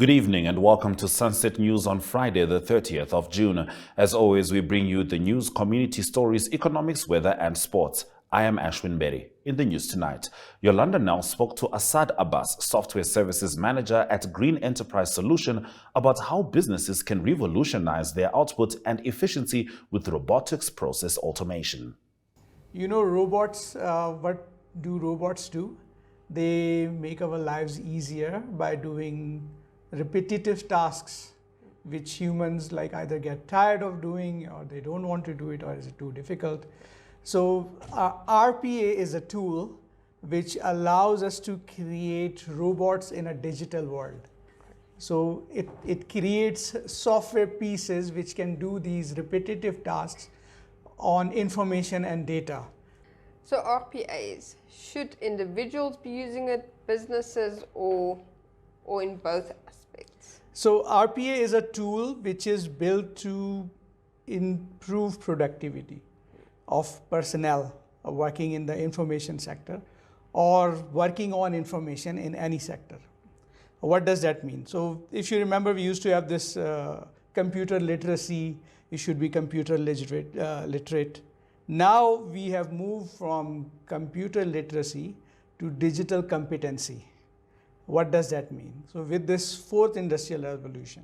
Good evening and welcome to Sunset News on Friday, the 30th of June. As always, we bring you the news, community stories, economics, weather and sports. I am Ashwin Berry. In the news tonight, Yolanda Nell spoke to Asad Abbas, Software Services Manager at Green Enterprise Solution, about how businesses can revolutionize their output and efficiency with robotics process automation. You know, robots, what do robots do? They make our lives easier by doing repetitive tasks which humans like either get tired of doing or they don't want to do it or is it too difficult. So RPA is a tool which allows us to create robots in a digital world. So it creates software pieces which can do these repetitive tasks on information and data. So RPAs, should individuals be using it, businesses, or in both aspects? So RPA is a tool which is built to improve productivity of personnel working in the information sector or working on information in any sector. What does that mean? So if you remember, we used to have this computer literacy, you should be computer literate. Now we have moved from computer literacy to digital competency. What does that mean? So with this fourth industrial revolution,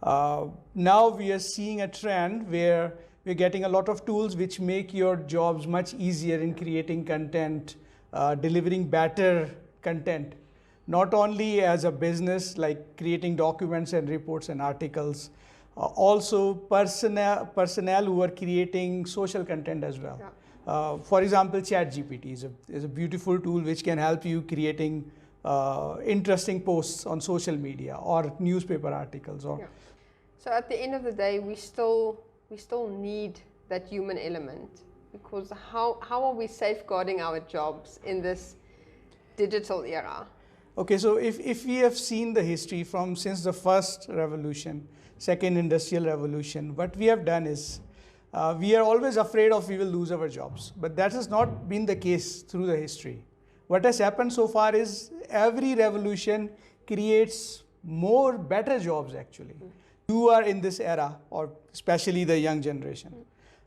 now we are seeing a trend where we're getting a lot of tools which make your jobs much easier in creating content, delivering better content, not only as a business like creating documents and reports and articles, also personnel who are creating social content as well. Yeah. For example, ChatGPT is a beautiful tool which can help you creating interesting posts on social media or newspaper articles. Or. Yeah. So at the end of the day, we still need that human element, because how are we safeguarding our jobs in this digital era? Okay, so if we have seen the history since the first revolution, second industrial revolution, what we have done is we are always afraid of we will lose our jobs, but that has not been the case through the history. What has happened so far is every revolution creates better jobs actually. You are in this era, or especially the young generation.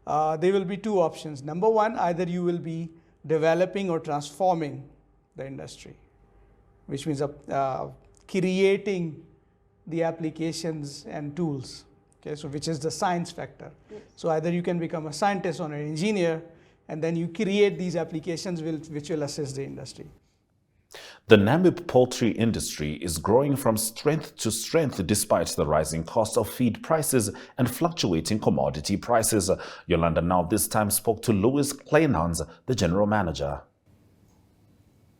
There will be two options. Number one, either you will be developing or transforming the industry, which means creating the applications and tools, okay, so which is the science factor. Yes. So either you can become a scientist or an engineer, and then you create these applications which will assist the industry. The Namib poultry industry is growing from strength to strength despite the rising cost of feed prices and fluctuating commodity prices. Yolanda now this time spoke to Louis Kleinhans, the general manager.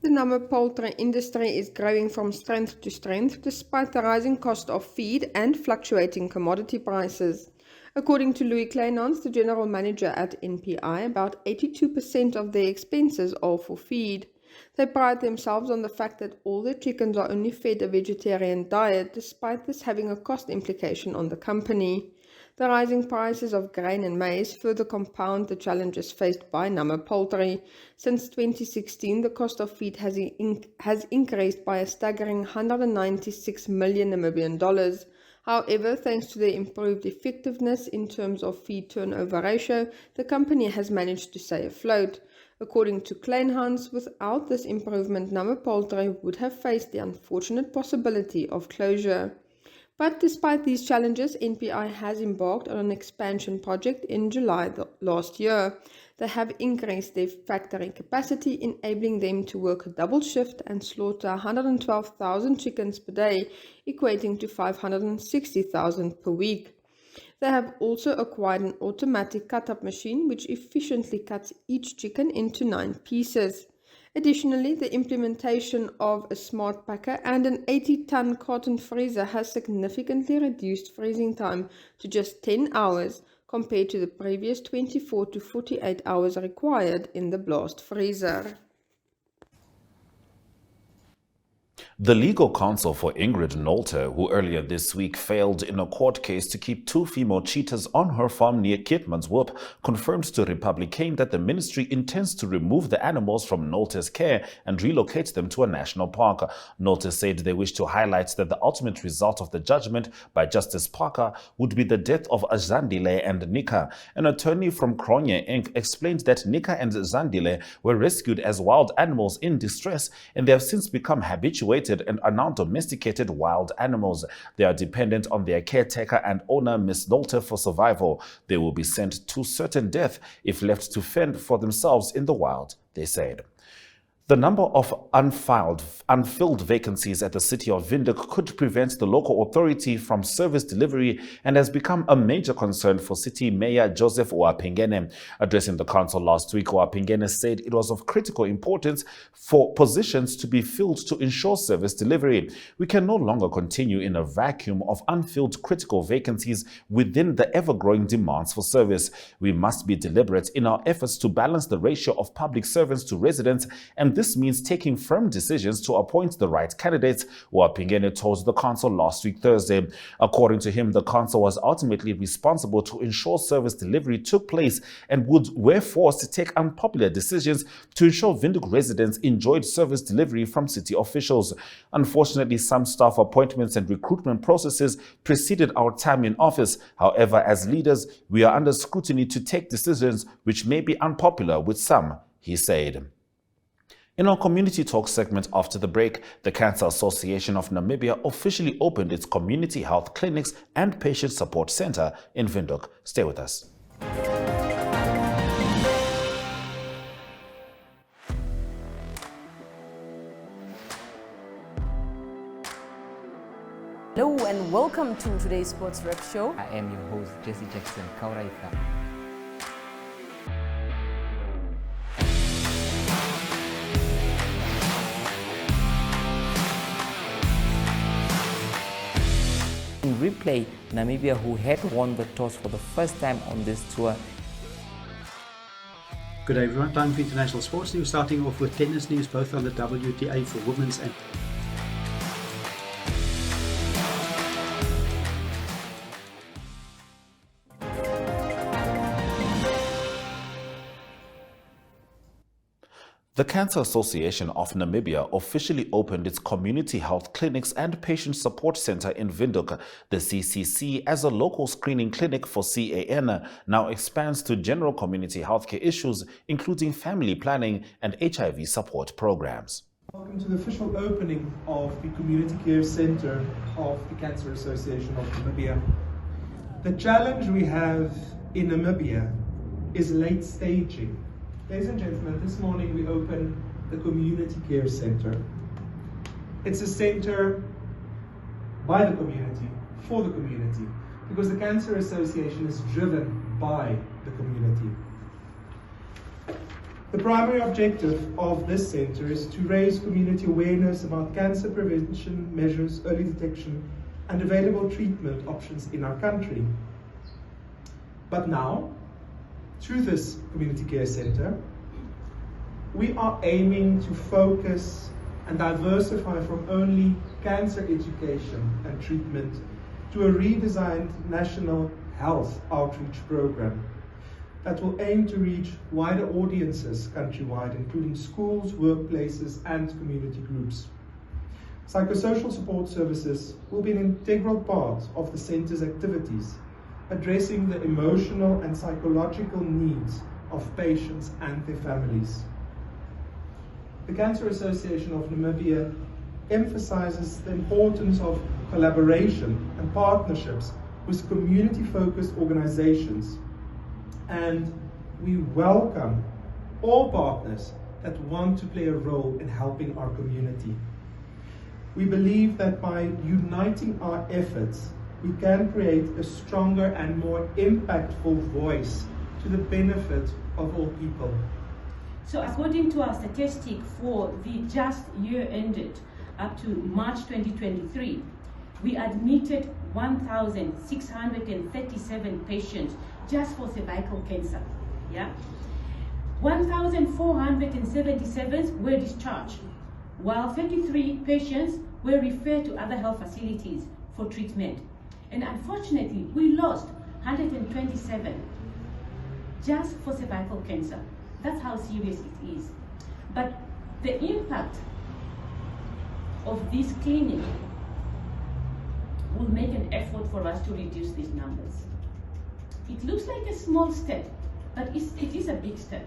The Namib poultry industry is growing from strength to strength despite the rising cost of feed and fluctuating commodity prices. According to Louis Kleinhans, the general manager at NPI, about 82% of their expenses are for feed. They pride themselves on the fact that all their chickens are only fed a vegetarian diet, despite this having a cost implication on the company. The rising prices of grain and maize further compound the challenges faced by Namib poultry. Since 2016, the cost of feed has increased by a staggering 196 million Namibian dollars. However, thanks to their improved effectiveness in terms of feed turnover ratio, the company has managed to stay afloat. According to Kleinhans, without this improvement, Namib poultry would have faced the unfortunate possibility of closure. But despite these challenges, NPI has embarked on an expansion project in July last year. They have increased their factory capacity, enabling them to work a double shift and slaughter 112,000 chickens per day, equating to 560,000 per week. They have also acquired an automatic cut-up machine which efficiently cuts each chicken into 9 pieces. Additionally, the implementation of a smart packer and an 80-ton carton freezer has significantly reduced freezing time to just 10 hours compared to the previous 24 to 48 hours required in the blast freezer. The legal counsel for Ingrid Nolte, who earlier this week failed in a court case to keep 2 female cheetahs on her farm near Keetmanshoop, confirmed to Republican that the ministry intends to remove the animals from Nolte's care and relocate them to a national park. Nolte said they wish to highlight that the ultimate result of the judgment by Justice Parker would be the death of Zandile and Nika. An attorney from Kronje Inc. explained that Nika and Zandile were rescued as wild animals in distress, and they have since become habituated and are now domesticated wild animals. They are dependent on their caretaker and owner, Miss Nolte, for survival. They will be sent to certain death if left to fend for themselves in the wild, they said. The number of unfilled vacancies at the city of Windhoek could prevent the local authority from service delivery and has become a major concern for City Mayor Joseph Oapingene. Addressing the council last week, Oapingene said it was of critical importance for positions to be filled to ensure service delivery. We can no longer continue in a vacuum of unfilled critical vacancies within the ever-growing demands for service. We must be deliberate in our efforts to balance the ratio of public servants to residents, and this means taking firm decisions to appoint the right candidates, Oapingene told the council last week Thursday. According to him, the council was ultimately responsible to ensure service delivery took place and were forced to take unpopular decisions to ensure Windhoek residents enjoyed service delivery from city officials. Unfortunately, some staff appointments and recruitment processes preceded our time in office. However, as leaders, we are under scrutiny to take decisions which may be unpopular with some, he said. In our Community Talk segment after the break, the Cancer Association of Namibia officially opened its community health clinics and patient support center in Windhoek. Stay with us. Hello and welcome to today's Sports Rep Show. I am your host, Jesse Jackson Kauraika. In replay, Namibia, who had won the toss for the first time on this tour. Good day everyone, time for international sports news, starting off with tennis news, both on the WTA for women's and The Cancer Association of Namibia officially opened its community health clinics and patient support center in Windhoek. The CCC, as a local screening clinic for CAN, now expands to general community healthcare issues, including family planning and HIV support programs. Welcome to the official opening of the Community Care Center of the Cancer Association of Namibia. The challenge we have in Namibia is late staging. Ladies and gentlemen, this morning we opened the Community Care Center. It's a center by the community, for the community, because the Cancer Association is driven by the community. The primary objective of this center is to raise community awareness about cancer prevention measures, early detection, and available treatment options in our country. But now, through this Community Care Center, we are aiming to focus and diversify from only cancer education and treatment to a redesigned national health outreach program that will aim to reach wider audiences countrywide, including schools, workplaces, and community groups. Psychosocial support services will be an integral part of the center's activities, addressing the emotional and psychological needs of patients and their families. The Cancer Association of Namibia emphasizes the importance of collaboration and partnerships with community-focused organizations, and we welcome all partners that want to play a role in helping our community. We believe that by uniting our efforts, we can create a stronger and more impactful voice to the benefit of all people. So according to our statistic for the just year ended up to March 2023, we admitted 1,637 patients just for cervical cancer. 1,477 were discharged. while 33 patients were referred to other health facilities for treatment. And unfortunately, we lost 127 just for cervical cancer. That's how serious it is. But the impact of this clinic will make an effort for us to reduce these numbers. It looks like a small step, but it is a big step.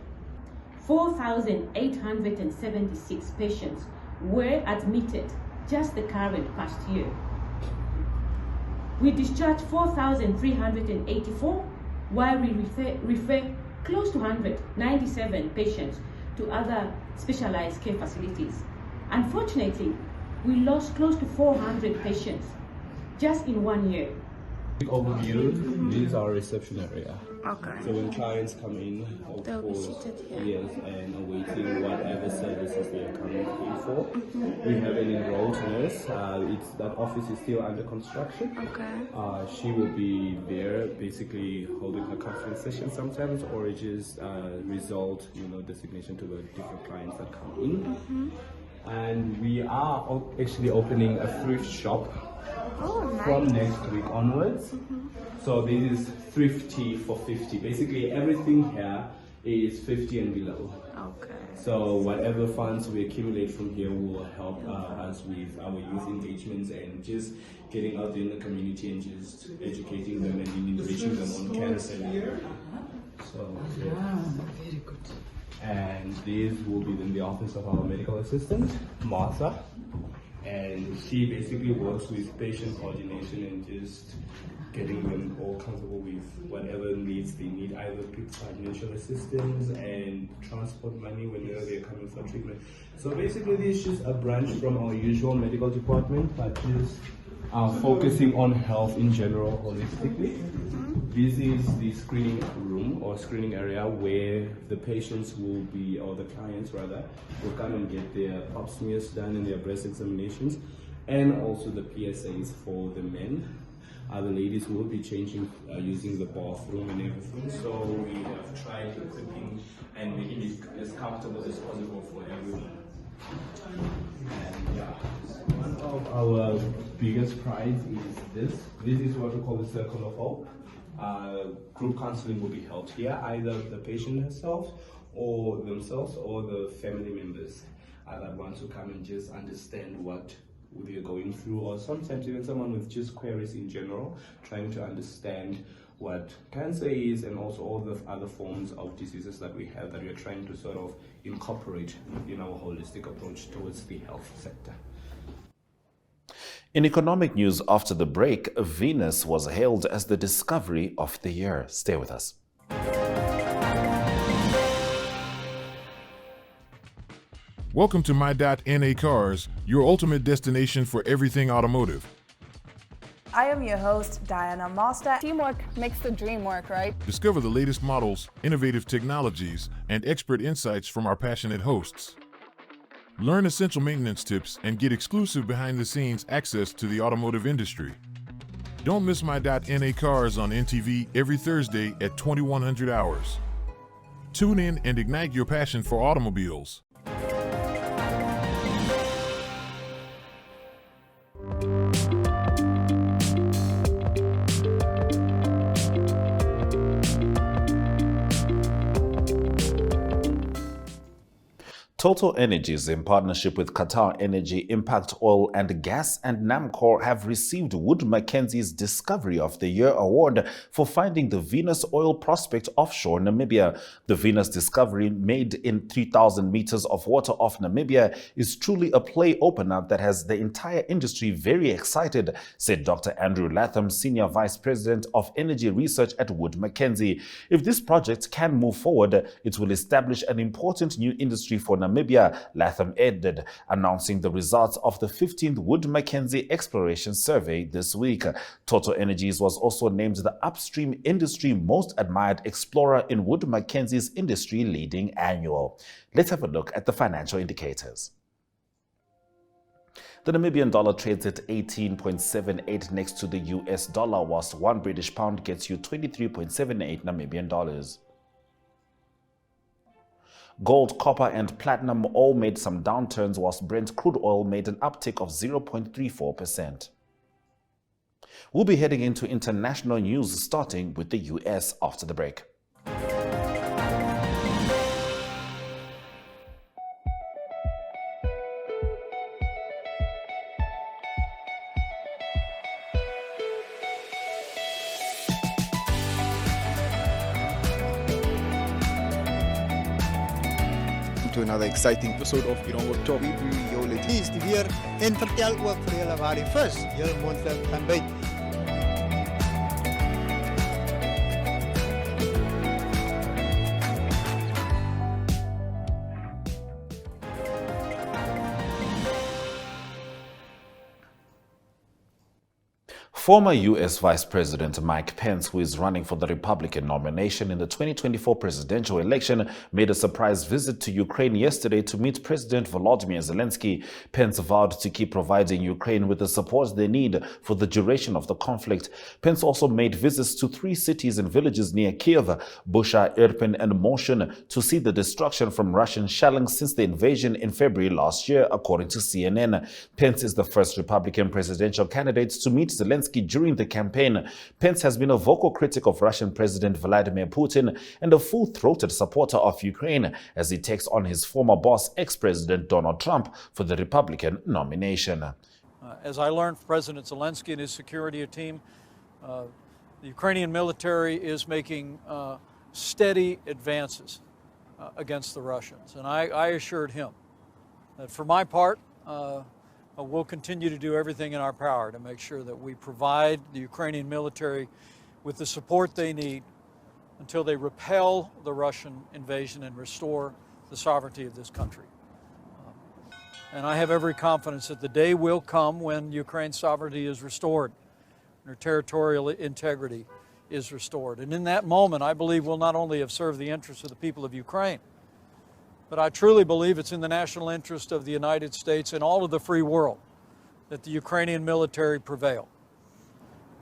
4,876 patients were admitted just the current past year. We discharged 4,384, while we refer close to 197 patients to other specialized care facilities. Unfortunately, we lost close to 400 patients just in 1 year. Overview, this is our reception area. Okay. So when clients come in, of They'll be course, seated here. yes, and awaiting whatever services they are coming in for. We have an enrolled nurse. That office is still under construction. Okay. She will be there, basically holding a conference session sometimes, or just result, designation to the different clients that come in. And we are actually opening a thrift shop. Oh, nice. From next week onwards. So this is thrifty for 50. Basically everything here is 50 and below. Okay. So whatever funds we accumulate from here will help us with our youth engagements and just getting out there in the community and just educating them and enriching them on cancer. So yeah. Very good. And this will be in the office of our medical assistant, Martha. And she basically works with patient coordination and just getting them all comfortable with whatever needs they need, either financial assistance and transport money whenever they're coming for treatment. So basically this is just a branch from our usual medical department, but just focusing on health in general holistically. This is the screening room or screening area where the patients will be, or the clients rather, will come and get their pap smears done and their breast examinations, and also the PSAs for the men. The ladies will be changing using the bathroom and everything. So we have tried equipping and making it as comfortable as possible for everyone. And yeah, one of our biggest prize is this. This is what we call the Circle of Hope. Group counseling will be held here, either the patient herself or themselves or the family members that want to come and just understand what they're going through, or sometimes even someone with just queries in general, trying to understand what cancer is and also all the other forms of diseases that we have that we are trying to sort of incorporate in our holistic approach towards the health sector. In economic news after the break, Venus was hailed as the discovery of the year. Stay with us. Welcome to My.NA Cars, your ultimate destination for everything automotive. I am your host, Diana Master. Teamwork makes the dream work, right? Discover the latest models, innovative technologies, and expert insights from our passionate hosts. Learn essential maintenance tips and get exclusive behind-the-scenes access to the automotive industry. Don't miss My.NA Cars on NTV every Thursday at 2100 hours. Tune in and ignite your passion for automobiles. Total Energies, in partnership with Qatar Energy, Impact Oil and Gas, and Namcor, have received Wood Mackenzie's Discovery of the Year award for finding the Venus oil prospect offshore Namibia. The Venus discovery, made in 3,000 meters of water off Namibia, is truly a play opener that has the entire industry very excited, said Dr. Andrew Latham, Senior Vice President of Energy Research at Wood Mackenzie. If this project can move forward, it will establish an important new industry for Namibia, Latham added, announcing the results of the 15th Wood Mackenzie Exploration Survey this week. Total Energies was also named the upstream industry most admired explorer in Wood Mackenzie's industry leading annual. Let's have a look at the financial indicators. The Namibian dollar trades at 18.78 next to the US dollar, whilst one British pound gets you 23.78 Namibian dollars. Gold, copper, and platinum all made some downturns, whilst Brent crude oil made an uptick of 0.34%. We'll be heading into international news, starting with the US after the break. To another exciting episode of Oneuptwo. Hier is die weer en vertel ook vir julle waar die vis julle moontlik gaan byt. Former U.S. Vice President Mike Pence, who is running for the Republican nomination in the 2024 presidential election, made a surprise visit to Ukraine yesterday to meet President Volodymyr Zelensky. Pence vowed to keep providing Ukraine with the support they need for the duration of the conflict. Pence also made visits to 3 cities and villages near Kiev, Busha, Irpin, and Moshun, to see the destruction from Russian shelling since the invasion in February last year, according to CNN. Pence is the first Republican presidential candidate to meet Zelensky during the campaign. Pence has been a vocal critic of Russian President Vladimir Putin and a full-throated supporter of Ukraine as he takes on his former boss, ex-President Donald Trump, for the Republican nomination. As I learned from President Zelensky and his security team, the Ukrainian military is making steady advances against the Russians. And I assured him that for my part, we'll continue to do everything in our power to make sure that we provide the Ukrainian military with the support they need until they repel the Russian invasion and restore the sovereignty of this country. And I have every confidence that the day will come when Ukraine's sovereignty is restored, and her territorial integrity is restored. And in that moment, I believe we'll not only have served the interests of the people of Ukraine, but I truly believe it's in the national interest of the United States and all of the free world that the Ukrainian military prevail.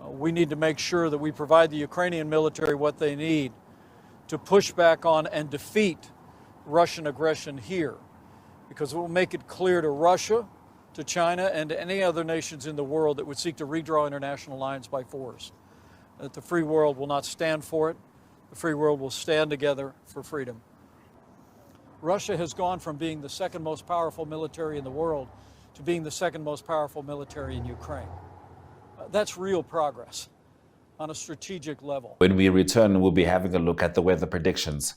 We need to make sure that we provide the Ukrainian military what they need to push back on and defeat Russian aggression here, because it will make it clear to Russia, to China, and to any other nations in the world that would seek to redraw international lines by force, that the free world will not stand for it. The free world will stand together for freedom. Russia has gone from being the second most powerful military in the world to being the second most powerful military in Ukraine. That's real progress on a strategic level. When we return, we'll be having a look at the weather predictions.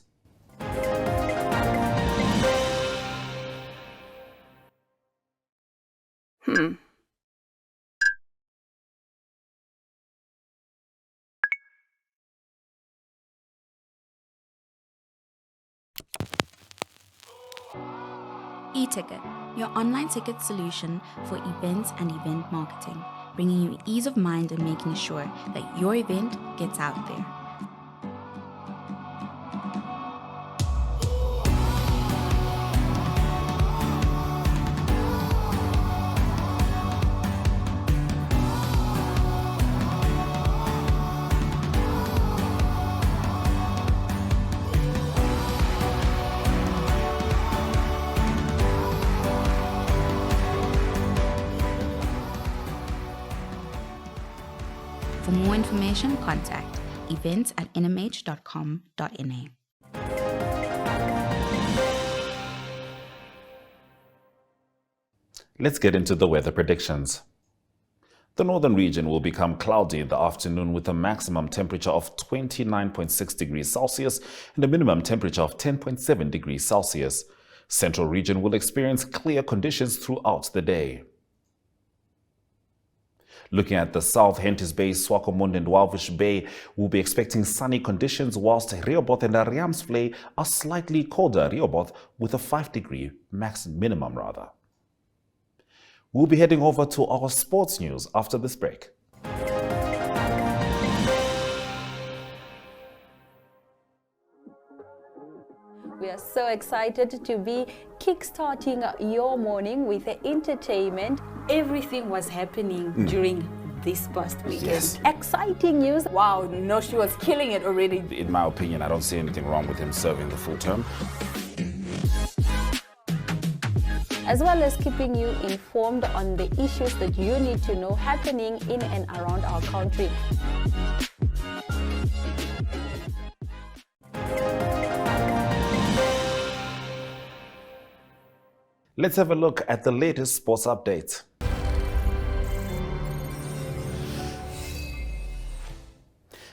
E-Ticket, your online ticket solution for events and event marketing, bringing you ease of mind and making sure that your event gets out there. For more information, contact events@nhom.com.na. Let's get into the weather predictions. The northern region will become cloudy in the afternoon with a maximum temperature of 29.6 degrees Celsius and a minimum temperature of 10.7 degrees Celsius. Central region will experience clear conditions throughout the day. Looking at the south, Henties Bay, Swakopmund and Walvish Bay will be expecting sunny conditions, whilst Rehoboth and Ariamsvlei are slightly colder. Rehoboth with a 5-degree minimum. We'll be heading over to our sports news after this break. We are so excited to be kickstarting your morning with entertainment. Everything was happening during this past weekend. Yes. Exciting news. Wow, no, she was killing it already. In my opinion, I don't see anything wrong with him serving the full term. as well as keeping you informed on the issues that you need to know happening in and around our country. Let's have a look at the latest sports updates.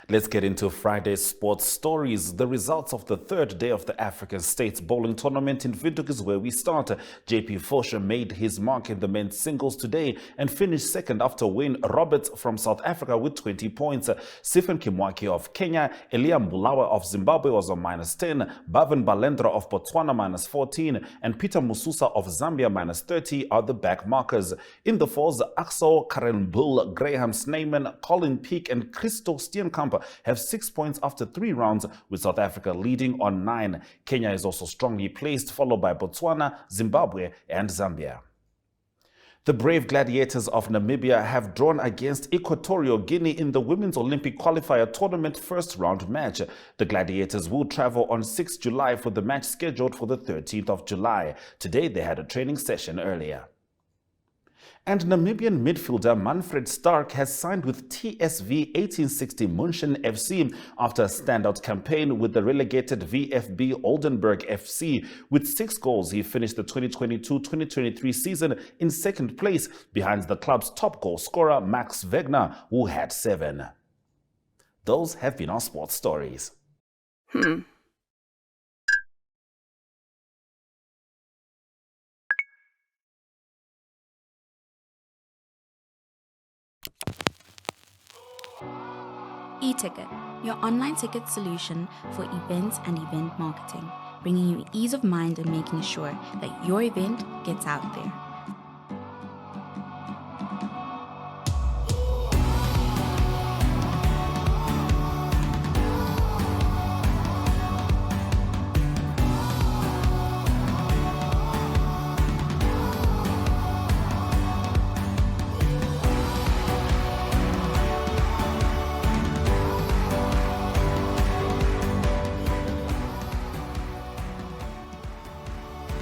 Let's get into Friday's sports stories. The results of the third day of the African States Bowling Tournament in Windhoek is where we start. JP Fosher made his mark in the men's singles today and finished second after Wayne Roberts from South Africa with 20 points. Stephen Kimwaki of Kenya, Elia Mbulawa of Zimbabwe was on -10, Bhavan Balendra of Botswana -14, and Peter Mususa of Zambia -30 are the back markers. In the fours, Axel Karenbull, Graham Sneyman, Colin Peake and Christo Steenkamp have 6 points after 3 rounds, with South Africa leading on 9. Kenya is also strongly placed, followed by Botswana, Zimbabwe and Zambia. The brave gladiators of Namibia have drawn against Equatorial Guinea in the Women's Olympic Qualifier Tournament first round match. The gladiators will travel on 6 July for the match scheduled for the 13th of July. Today they had a training session earlier. And Namibian midfielder Manfred Stark has signed with TSV 1860 München FC after a standout campaign with the relegated VfB Oldenburg FC. With 6 goals, he finished the 2022-2023 season in second place behind the club's top goal scorer Max Wegner, who had 7. Those have been our sports stories. E-Ticket, your online ticket solution for events and event marketing, bringing you ease of mind and making sure that your event gets out there.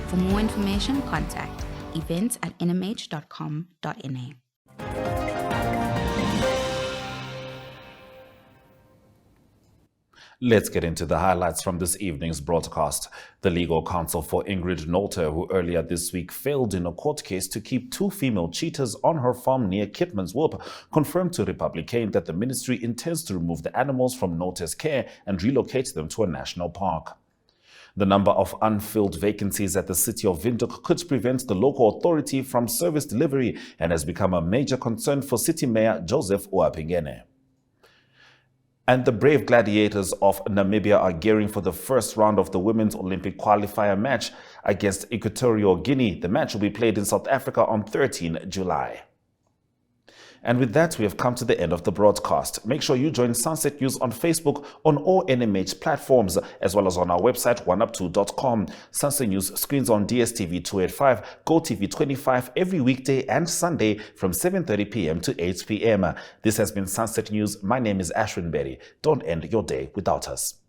For more information, contact events@nhom.na. Let's get into the highlights from this evening's broadcast. The legal counsel for Ingrid Nolte, who earlier this week failed in a court case to keep 2 female cheetahs on her farm near Kitmanshoop, confirmed to Republican that the ministry intends to remove the animals from Nolte's care and relocate them to a national park. The number of unfilled vacancies at the city of Windhoek could prevent the local authority from service delivery and has become a major concern for City Mayor Joseph Oapingene. And the brave gladiators of Namibia are gearing for the first round of the Women's Olympic Qualifier match against Equatorial Guinea. The match will be played in South Africa on 13 July. And with that, we have come to the end of the broadcast. Make sure you join Sunset News on Facebook on all NMH platforms, as well as on our website, oneuptwo.com. Sunset News screens on DSTV 285, GoTV 25 every weekday and Sunday from 7:30 p.m. to 8 p.m. This has been Sunset News. My name is Ashwin Berry. Don't end your day without us.